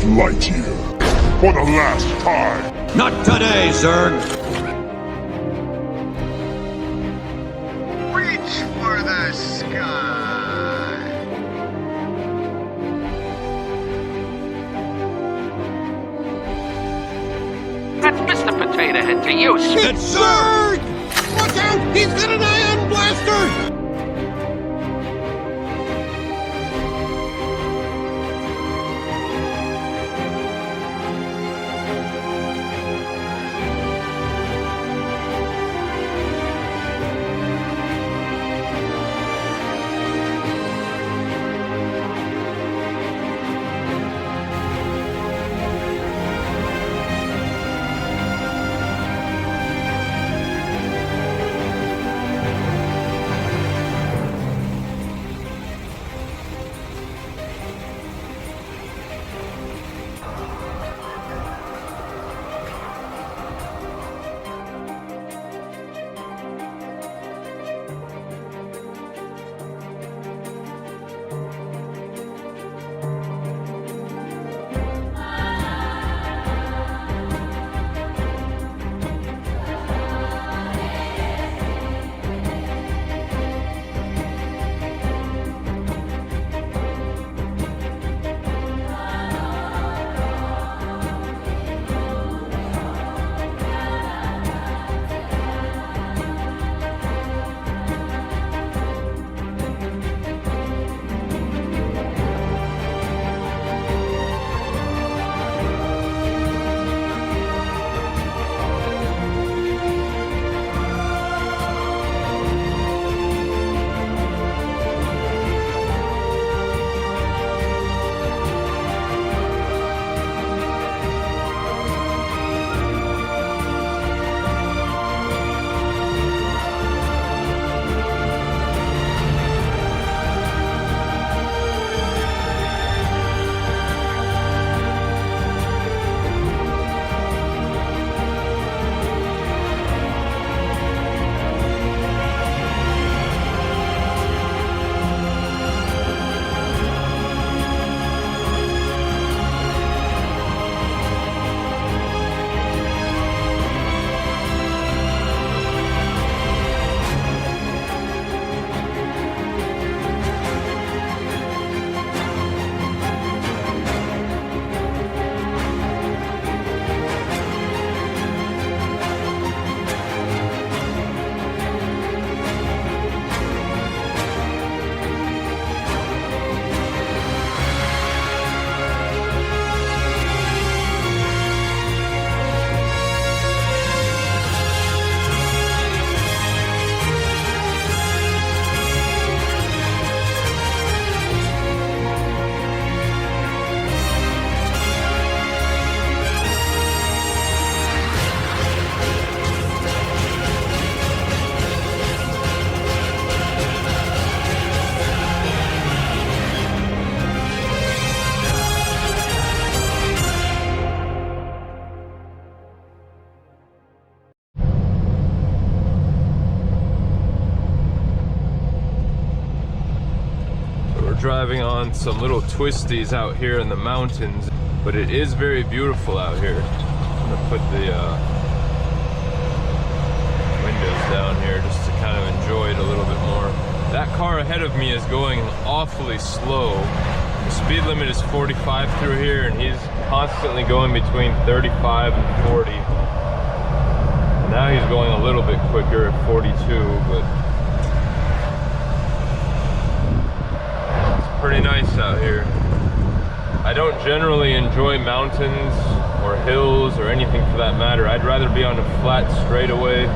Lightyear. For the last time. Not today, Zerg! Reach for the sky. That's Mr. Potato Head to you, It's Zerg! Look out! He's got an ion blaster! Driving on some little twisties out here in the mountains, but it is very beautiful out here. I'm gonna put the windows down here just to kind of enjoy it a little bit more. That car ahead of me is going awfully slow. The speed limit is 45 through here, and he's constantly going between 35 and 40. And now he's going a little bit quicker at 42, but pretty nice out here. I don't generally enjoy mountains or hills or anything for that matter. I'd rather be on a flat straightaway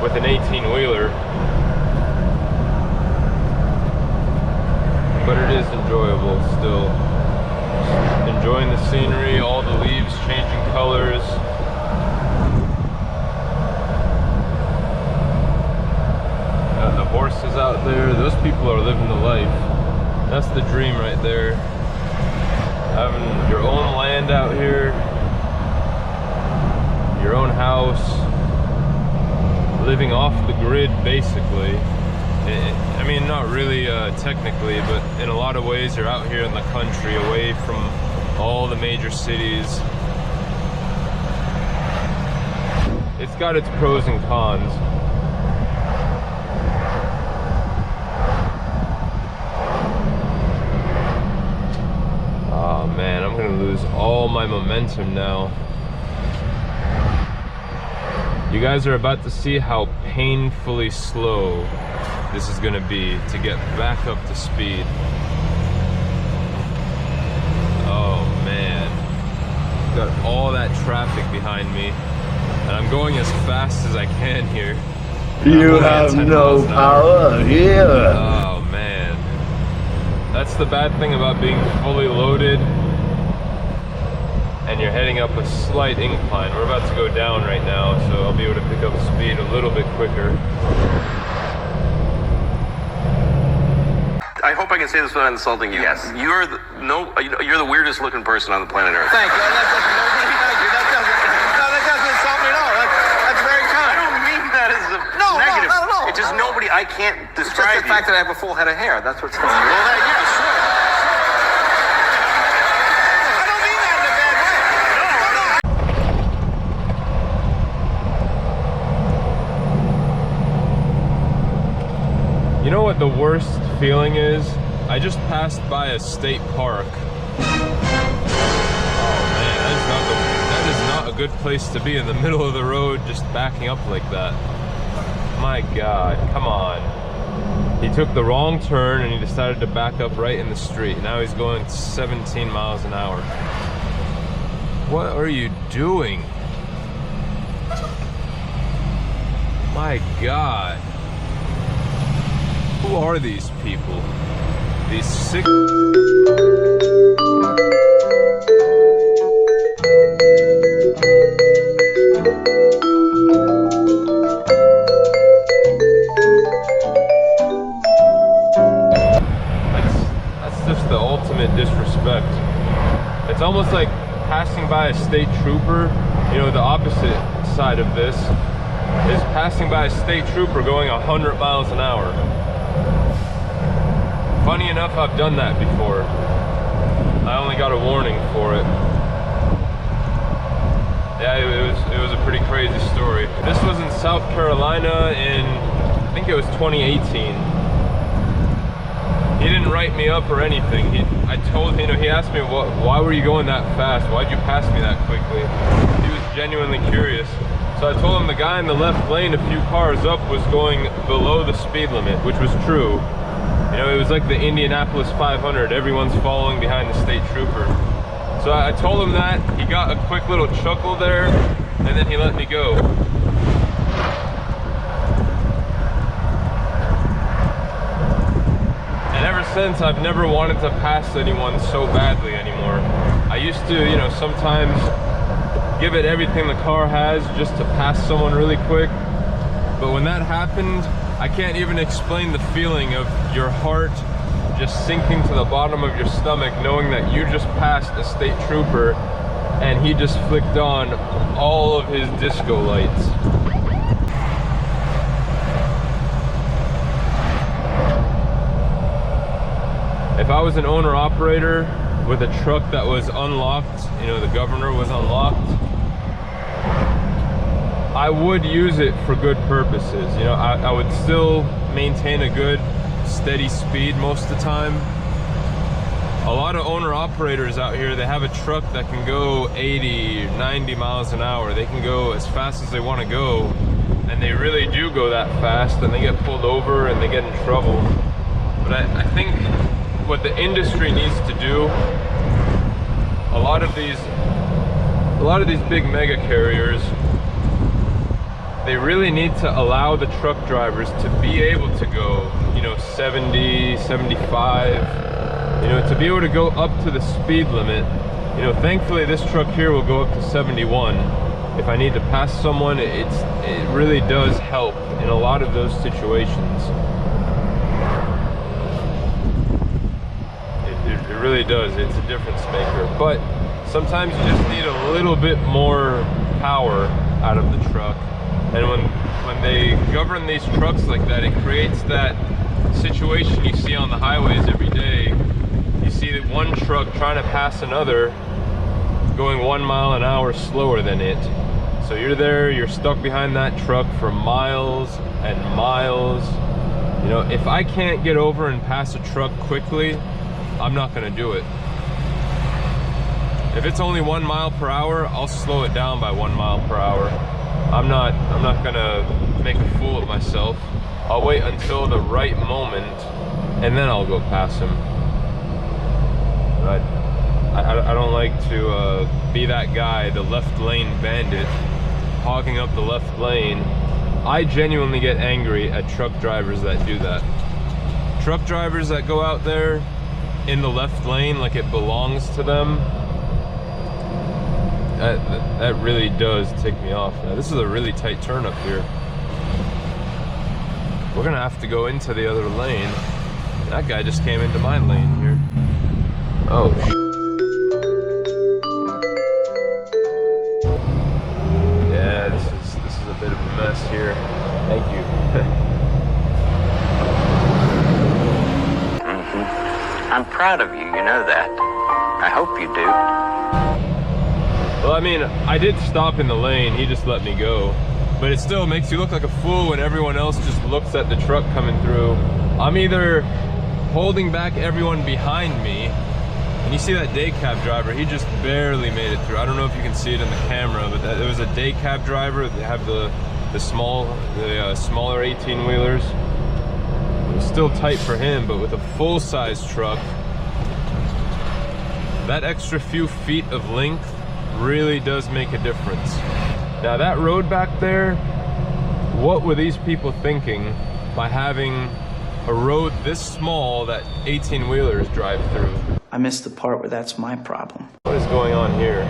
with an 18-wheeler. But it is enjoyable still. Just enjoying the scenery, all the leaves changing colors. The horses out there, those people are living the life. That's the dream right there. Having your own land out here, your own house, living off the grid basically. I mean, not really technically, but in a lot of ways you're out here in the country away from all the major cities. It's got its pros and cons. Oh man, I'm gonna lose all my momentum now. You guys are about to see how painfully slow this is gonna be to get back up to speed. Oh man, got all that traffic behind me, and I'm going as fast as I can here. You have no power here. Oh man, that's the bad thing about being fully loaded and you're heading up a slight incline. We're about to go down right now, so I'll be able to pick up speed a little bit quicker. I hope I can say this without insulting you. Yes. You're the weirdest looking person on the planet Earth. Thank you. Thank you. That doesn't insult me at all. That's very kind. I don't mean that as a negative. No. It's just nobody. I can't It's just describe the fact that I have a full head of hair. That's what's. Well, yeah, sure. I don't mean that in a bad way. You know what the worst feeling is? I just passed by a state park. Oh man, that is not a good place to be in the middle of the road, just backing up like that. My God, come on. He took the wrong turn and he decided to back up right in the street. Now he's going 17 miles an hour. What are you doing? My God. Who are these people? These sick... That's just the ultimate disrespect. It's almost like passing by a state trooper. You know, the opposite side of this is passing by a state trooper going 100 miles an hour. Funny enough, I've done that before. I only got a warning for it. Yeah, it was a pretty crazy story. This was in South Carolina in, I think it was 2018. He didn't write me up or anything. I told him, he asked me, why were you going that fast? Why'd you pass me that quickly? He was genuinely curious. So I told him the guy in the left lane a few cars up was going below the speed limit, which was true. You know, it was like the Indianapolis 500. Everyone's following behind the state trooper. So I told him that. He got a quick little chuckle there, and then he let me go. And ever since, I've never wanted to pass anyone so badly anymore. I used to, you know, sometimes give it everything the car has just to pass someone really quick. But when that happened, I can't even explain the feeling of your heart just sinking to the bottom of your stomach, knowing that you just passed a state trooper and he just flicked on all of his disco lights. If I was an owner-operator with a truck that was unlocked, you know, the governor was unlocked, I would use it for good purposes. You know, I would still maintain a good, steady speed most of the time. A lot of owner-operators out here, they have a truck that can go 80, 90 miles an hour. They can go as fast as they want to go, and they really do go that fast, and they get pulled over and they get in trouble. But I think what the industry needs to do, a lot of these big mega carriers, they really need to allow the truck drivers to be able to go, you know, 70, 75, you know, to be able to go up to the speed limit. You know, thankfully this truck here will go up to 71. If I need to pass someone, it really does help in a lot of those situations. It really does. It's a difference maker. But sometimes you just need a little bit more power out of the truck. And when they govern these trucks like that, it creates that situation you see on the highways every day. You you see one truck trying to pass another, going 1 mile an hour slower than it. So you're there, you're stuck behind that truck for miles and miles. You know, if I can't get over and pass a truck quickly, I'm not gonna do it. If it's only 1 mile per hour, I'll slow it down by 1 mile per hour. I'm not gonna make a fool of myself. I'll wait until the right moment and then I'll go past him. But I don't like to be that guy, the left lane bandit, hogging up the left lane. I genuinely get angry at truck drivers that do that. Truck drivers that go out there in the left lane like it belongs to them, that really does tick me off. Now, this is a really tight turn up here. We're gonna have to go into the other lane. That guy just came into my lane here. Oh, yeah, this is a bit of a mess here. Thank you. I'm proud of you, you know that. I hope you do. Well, I mean, I did stop in the lane, he just let me go. But it still makes you look like a fool when everyone else just looks at the truck coming through. I'm either holding back everyone behind me, and you see that day cab driver, he just barely made it through. I don't know if you can see it in the camera, but there was a day cab driver. They have the smaller 18-wheelers. It was still tight for him, but with a full-size truck, that extra few feet of length really does make a difference. Now that road back there, what were these people thinking by having a road this small that 18-wheelers drive through? I missed the part where that's my problem. What is going on here?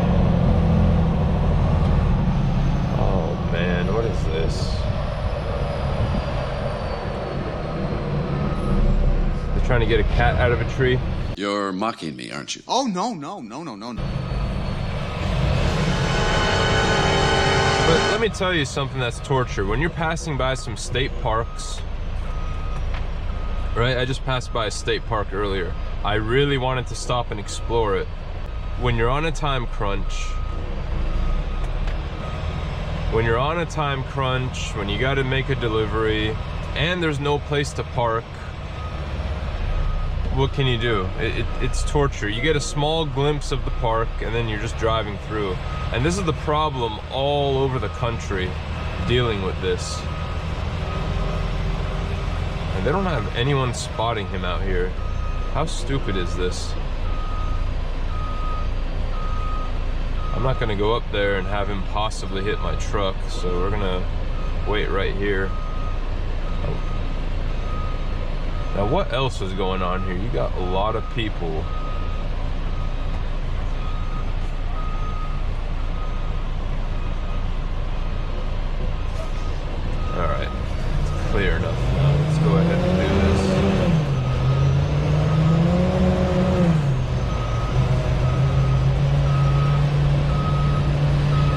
Oh man, what is this? They're trying to get a cat out of a tree. You're mocking me, aren't you? Oh, no. But let me tell you something that's torture. When you're passing by some state parks, right? I just passed by a state park earlier. I really wanted to stop and explore it. When you're on a time crunch, when you gotta make a delivery, and there's no place to park, what can you do? It's torture. You get a small glimpse of the park and then you're just driving through. And this is the problem all over the country dealing with this. And they don't have anyone spotting him out here. How stupid is this? I'm not gonna go up there and have him possibly hit my truck, so we're gonna wait right here. Oh. Now what else is going on here? You got a lot of people. Alright, it's clear enough now. Let's go ahead and do this.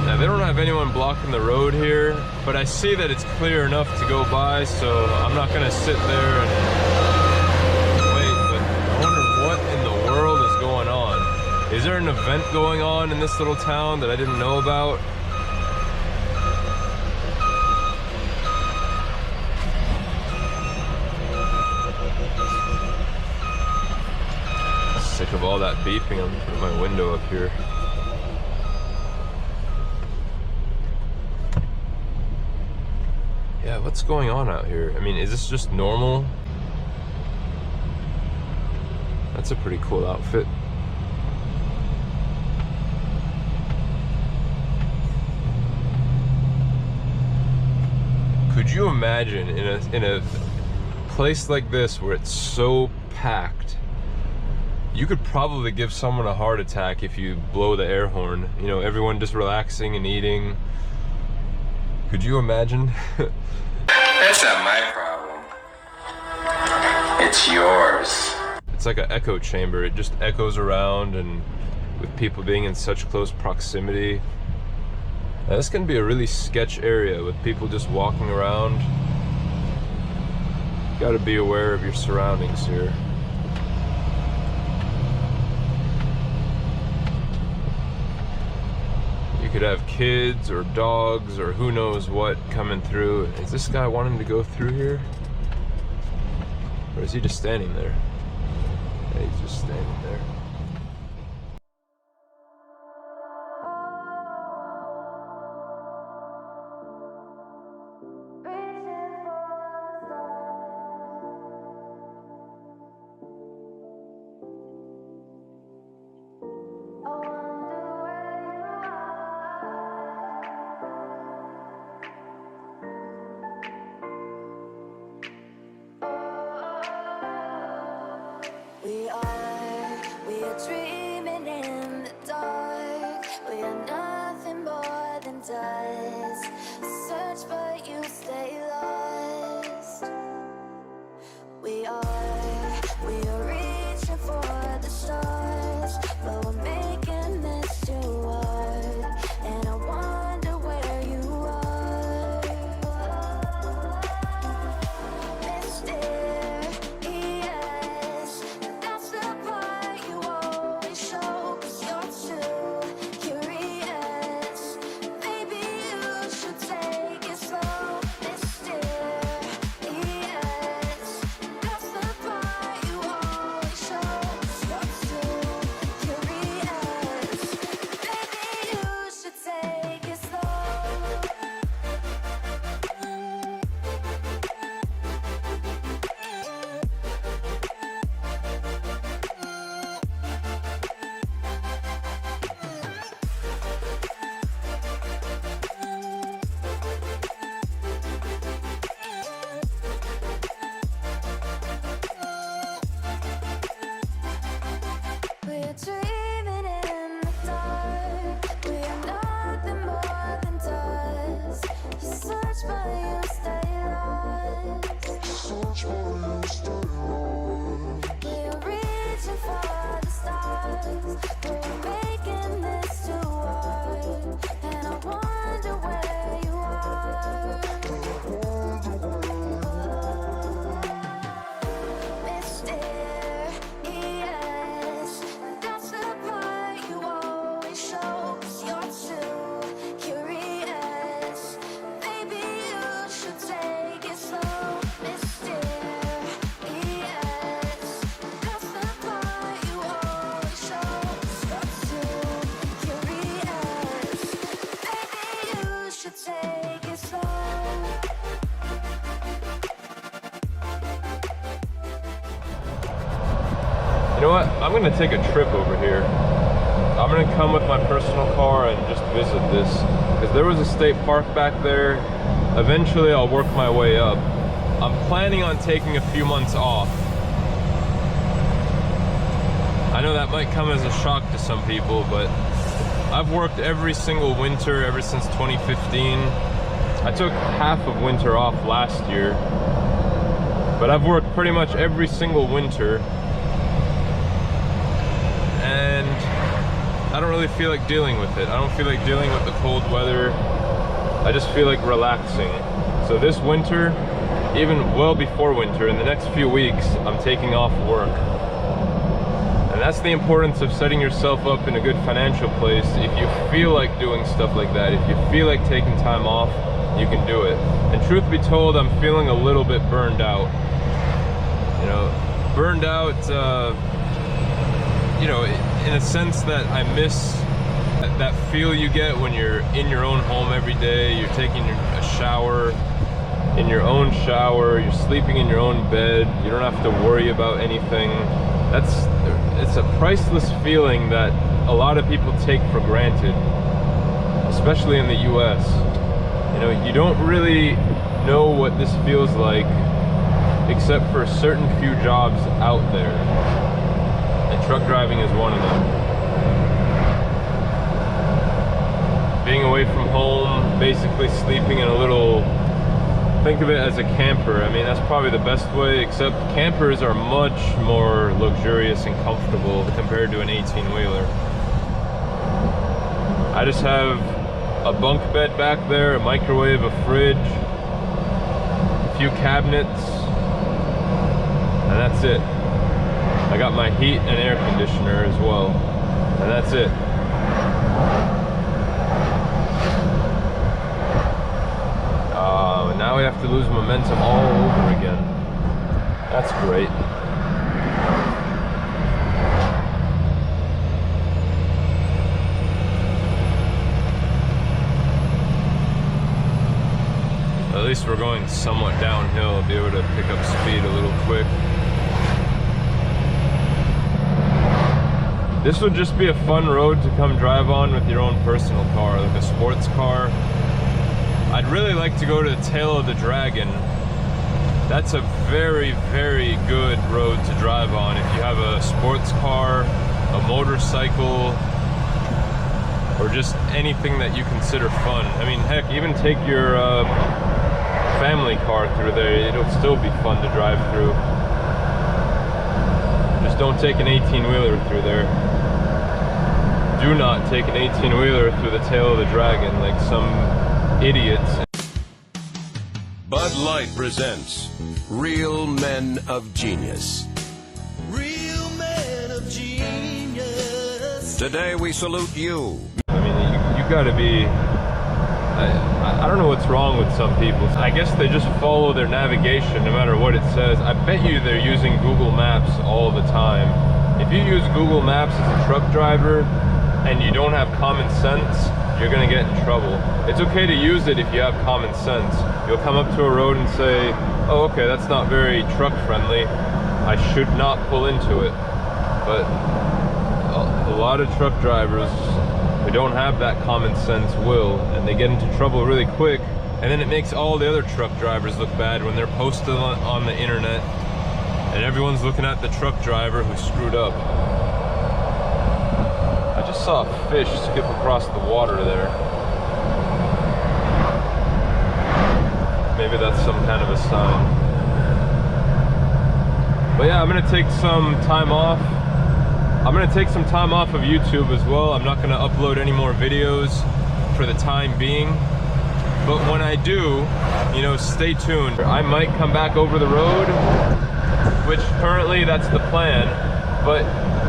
Now they don't have anyone blocking the road here, but I see that it's clear enough to go by, so I'm not gonna sit there and is there an event going on in this little town that I didn't know about? Sick of all that beeping. I'm putting my window up here. Yeah, what's going on out here? I mean, is this just normal? That's a pretty cool outfit. Could you imagine in a place like this where it's so packed, you could probably give someone a heart attack if you blow the air horn. You know, everyone just relaxing and eating. Could you imagine? That's not my problem. It's yours. It's like an echo chamber. It just echoes around, and with people being in such close proximity. Now, this can be a really sketch area with people just walking around. You gotta be aware of your surroundings here. could have kids or dogs or who knows what coming through. Is this guy wanting to go through here? Or is he just standing there? Yeah, he's just standing there. We are dreaming in the dark. We are nothing more than dust. Search but you stay lost. We are reaching for the stars, but we're making this too hard. And I wonder where you are. Mysterious, that's the part you always show, 'cause you're too curious. Maybe you should take it slow. Mysterious, that's the part you always show, 'cause you're too curious. Maybe you should take it slow. We're dreaming in the dark. We are nothing more than dust. You search but you stay lost. We're reaching for the stars, but we're making this too hard. And I wonder where you are. Mysterious, that's the part you always show, 'cause you're too curious. Maybe you should take it slow. Mysterious, that's the part you always show, 'cause you're too curious. Maybe you should take it slow. You know what? I'm gonna take a trip over here. I'm gonna come with my personal car and just visit this, because there was a state park back there. Eventually I'll work my way up. I'm planning on taking a few months off. I know that might come as a shock to some people, but I've worked every single winter ever since 2015. I took half of winter off last year, but I've worked pretty much every single winter. And I don't really feel like dealing with it. I don't feel like dealing with the cold weather. I just feel like relaxing. So this winter, even well before winter, in the next few weeks, I'm taking off work. And that's the importance of setting yourself up in a good financial place. If you feel like doing stuff like that, if you feel like taking time off, you can do it. And truth be told, I'm feeling a little bit burned out. You know, burned out, you know, in a sense that I miss that feel you get when you're in your own home every day. You're taking a shower in your own shower, you're sleeping in your own bed, you don't have to worry about anything. It's a priceless feeling that a lot of people take for granted, especially in the US. You know, you don't really know what this feels like except for certain few jobs out there. And truck driving is one of them. Being away from home, basically sleeping in a little, think of it as a camper. I mean, that's probably the best way, except campers are much more luxurious and comfortable compared to an 18-wheeler. I just have a bunk bed back there, a microwave, a fridge, a few cabinets, and that's it. I got my heat and air conditioner as well, and that's it. to lose momentum all over again. That's great. At least we're going somewhat downhill. I'll be able to pick up speed a little quick. This would just be a fun road to come drive on with your own personal car, like a sports car. I'd really like to go to the Tail of the Dragon. That's a very, very good road to drive on if you have a sports car, a motorcycle, or just anything that you consider fun. I mean, heck, even take your family car through there. It'll still be fun to drive through. Just don't take an 18-wheeler through there. Do not take an 18-wheeler through the Tail of the Dragon like some idiots. Bud Light presents Real Men of Genius. Real men of genius. Today we salute you. I mean, you gotta be... I don't know what's wrong with some people. I guess they just follow their navigation no matter what it says. I bet you they're using Google Maps all the time. If you use Google Maps as a truck driver and you don't have common sense, you're gonna get in trouble. It's okay to use it if you have common sense. You'll come up to a road and say, oh, okay, that's not very truck friendly. I should not pull into it. But a lot of truck drivers who don't have that common sense will, and they get into trouble really quick, and then it makes all the other truck drivers look bad when they're posted on the internet, and everyone's looking at the truck driver who screwed up. I just saw a fish skip across the water there. Maybe that's some kind of a sign. But yeah, I'm gonna take some time off. I'm gonna take some time off of YouTube as well. I'm not gonna upload any more videos for the time being. But when I do, you know, stay tuned. I might come back over the road, which currently that's the plan, but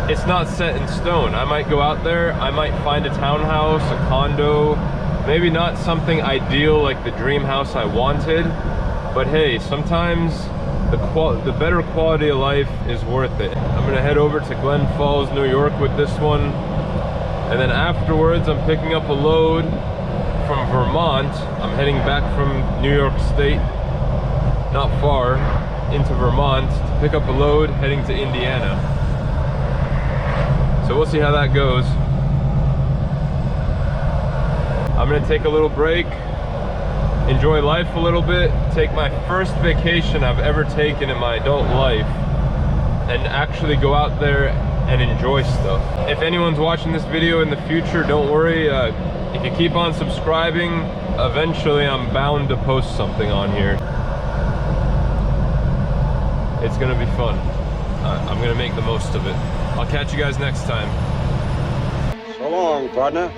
it's not set in stone. I might go out there, I might find a townhouse, a condo, maybe not something ideal like the dream house I wanted, but hey, sometimes the better quality of life is worth it. I'm gonna head over to Glen Falls, New York with this one, and then afterwards I'm picking up a load from Vermont. I'm heading back from New York State, not far, into Vermont to pick up a load heading to Indiana. So we'll see how that goes. I'm gonna take a little break, enjoy life a little bit, take my first vacation I've ever taken in my adult life, and actually go out there and enjoy stuff. If anyone's watching this video in the future, don't worry. If you keep on subscribing, eventually I'm bound to post something on here. It's gonna be fun. I'm gonna make the most of it. I'll catch you guys next time. So long, partner.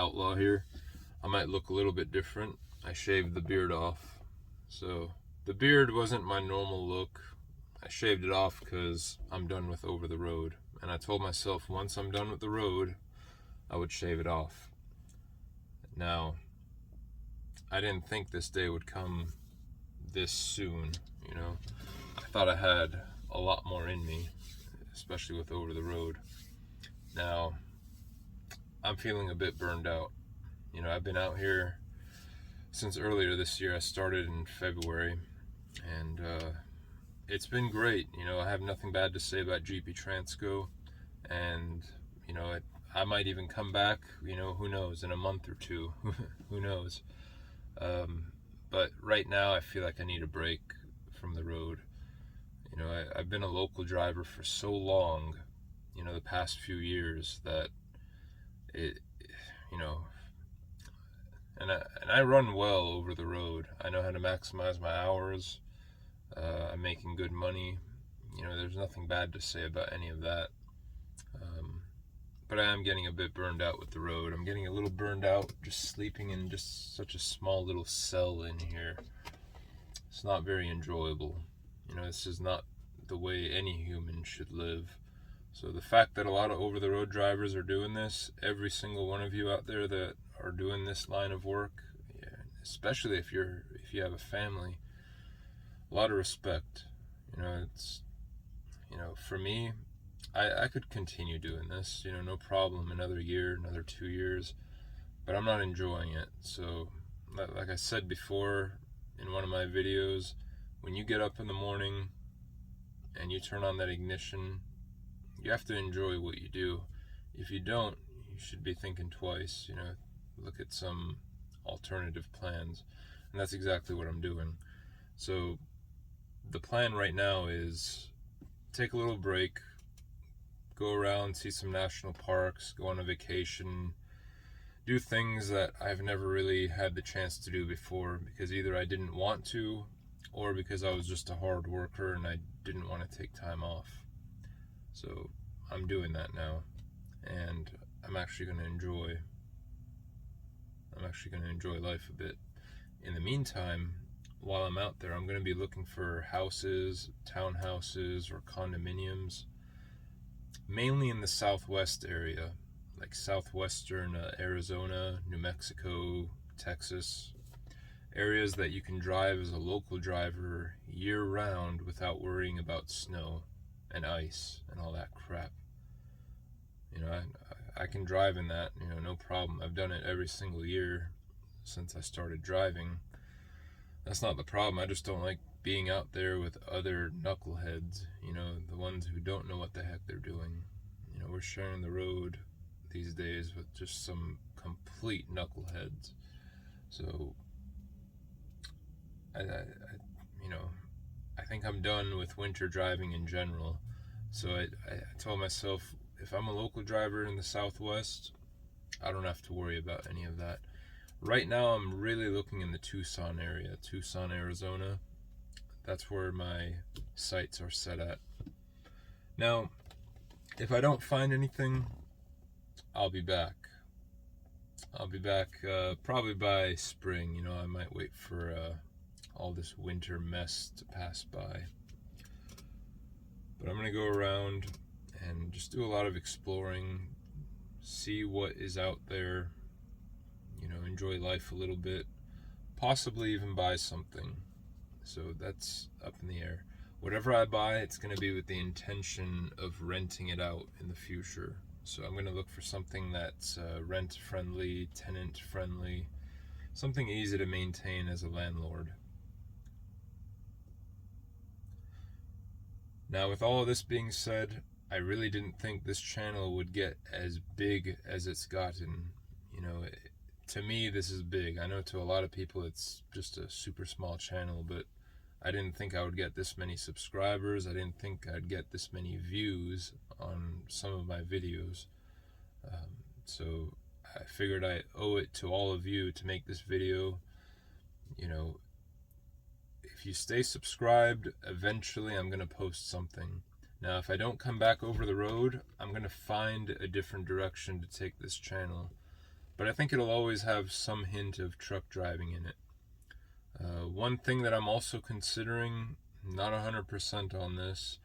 Outlaw here. I might look a little bit different. I shaved the beard off. So the beard wasn't my normal look. I shaved it off because I'm done with over the road. And I told myself once I'm done with the road, I would shave it off. Now, I didn't think this day would come this soon, you know. I thought I had a lot more in me, especially with over the road. Now, I'm feeling a bit burned out. You know, I've been out here since earlier this year. I started in February, and it's been great. You know, I have nothing bad to say about GP Transco, and, you know, I might even come back, you know, who knows, in a month or two, who knows. But right now I feel like I need a break from the road. You know, I've been a local driver for so long, you know, the past few years, that it, you know, and I run well over the road. I know how to maximize my hours. I'm making good money. You know, there's nothing bad to say about any of that. But I am getting a bit burned out with the road. I'm getting a little burned out just sleeping in just such a small little cell in here. It's not very enjoyable. You know, this is not the way any human should live. So the fact that a lot of over-the-road drivers are doing this, every single one of you out there that are doing this line of work, yeah, especially if you have a family, a lot of respect. You know, it's, you know, for me, I could continue doing this, you know, no problem, another year, another 2 years, but I'm not enjoying it. So, like I said before in one of my videos, when you get up in the morning and you turn on that ignition, you have to enjoy what you do. If you don't, you should be thinking twice, you know, look at some alternative plans, and that's exactly what I'm doing. So, the plan right now is take a little break, go around, see some national parks, go on a vacation, do things that I've never really had the chance to do before, because either I didn't want to, or because I was just a hard worker and I didn't want to take time off. So I'm doing that now, and I'm actually going to enjoy life a bit. In the meantime, while I'm out there, I'm going to be looking for houses, townhouses, or condominiums, mainly in the southwest area, like southwestern Arizona, New Mexico, Texas, areas that you can drive as a local driver year-round without worrying about snow and ice and all that crap. You know, I can drive in that, you know, no problem. I've done it every single year since I started driving. That's not the problem. I just don't like being out there with other knuckleheads, you know, the ones who don't know what the heck they're doing. You know, we're sharing the road these days with just some complete knuckleheads. So, you know, I think I'm done with winter driving in general. So I told myself, if I'm a local driver in the Southwest, I don't have to worry about any of that. Right now, I'm really looking in the Tucson area, Tucson, Arizona. That's where my sights are set at. Now, if I don't find anything, I'll be back. I'll be back probably by spring. You know, I might wait for all this winter mess to pass by. But I'm going to go around and just do a lot of exploring, see what is out there, you know, enjoy life a little bit, possibly even buy something. So that's up in the air. Whatever I buy, it's going to be with the intention of renting it out in the future. So I'm going to look for something that's rent-friendly, tenant-friendly, something easy to maintain as a landlord. Now, with all of this being said, I really didn't think this channel would get as big as it's gotten. You know, to me, this is big. I know to a lot of people it's just a super small channel, but I didn't think I would get this many subscribers. I didn't think I'd get this many views on some of my videos. So I figured I owe it to all of you to make this video. You know, if you stay subscribed, eventually I'm going to post something. Now, if I don't come back over the road, I'm going to find a different direction to take this channel. but I think it'll always have some hint of truck driving in it. One thing that I'm also considering, not 100% on this,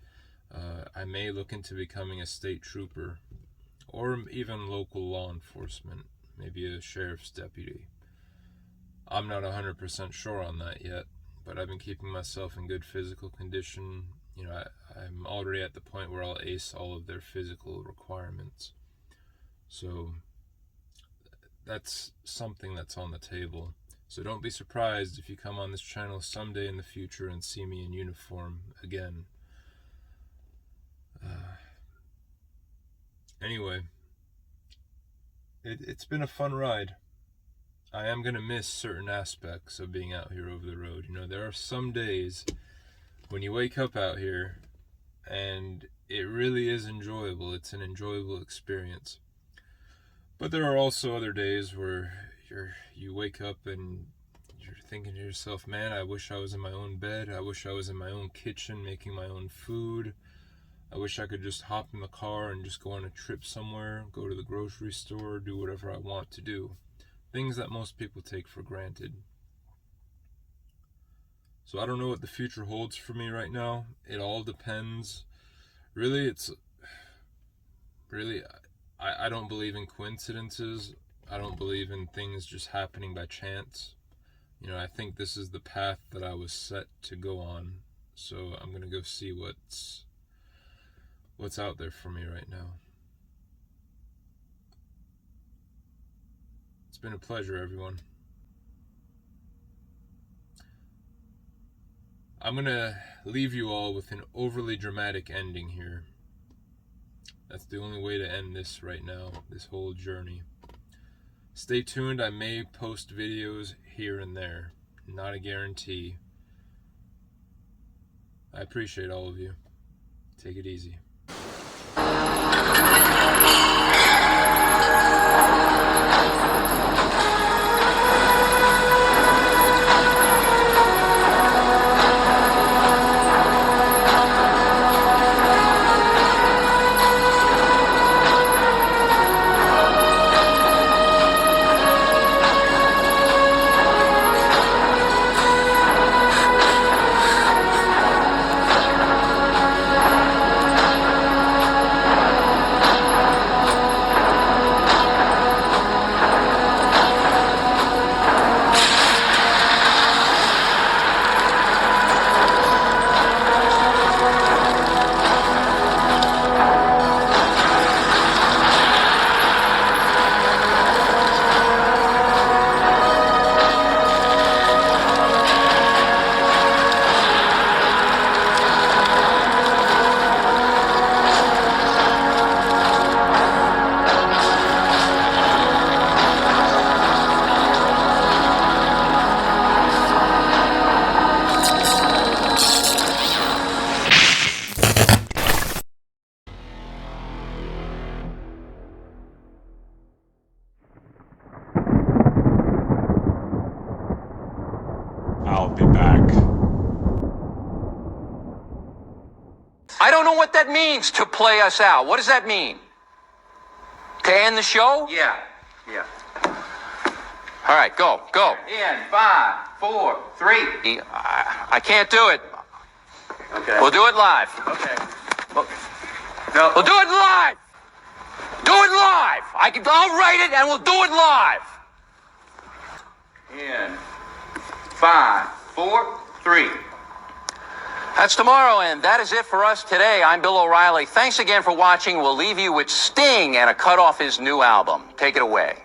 I may look into becoming a state trooper, or even local law enforcement, maybe a sheriff's deputy. I'm not 100% sure on that yet, but I've been keeping myself in good physical condition. You know, I'm already at the point where I'll ace all of their physical requirements. So that's something that's on the table. So don't be surprised if you come on this channel someday in the future and see me in uniform again. Anyway, it's been a fun ride. I am going to miss certain aspects of being out here over the road. You know, there are some days when you wake up out here and it really is enjoyable. It's an enjoyable experience. But there are also other days where you wake up and you're thinking to yourself, man, I wish I was in my own bed. I wish I was in my own kitchen making my own food. I wish I could just hop in the car and just go on a trip somewhere, go to the grocery store, do whatever I want to do. Things that most people take for granted. So I don't know what the future holds for me right now. It all depends. Really, I don't believe in coincidences. I don't believe in things just happening by chance. You know, I think this is the path that I was set to go on. So I'm going to go see what's out there for me right now. It's been a pleasure, everyone. I'm going to leave you all with an overly dramatic ending here. That's the only way to end this right now, this whole journey. Stay tuned, I may post videos here and there. Not a guarantee. I appreciate all of you. Take it easy. I'll be back. I don't know what that means, to play us out. What does that mean? To end the show? Yeah. All right, go. In 5, 4, 3. I can't do it. Okay. We'll do it live. Okay. No. We'll do it live. Do it live. I'll write it and we'll do it live. In 5, 4, 3. That's tomorrow, and that is it for us today. I'm Bill O'Reilly. Thanks again for watching. We'll leave you with Sting and a cut off his new album. Take it away.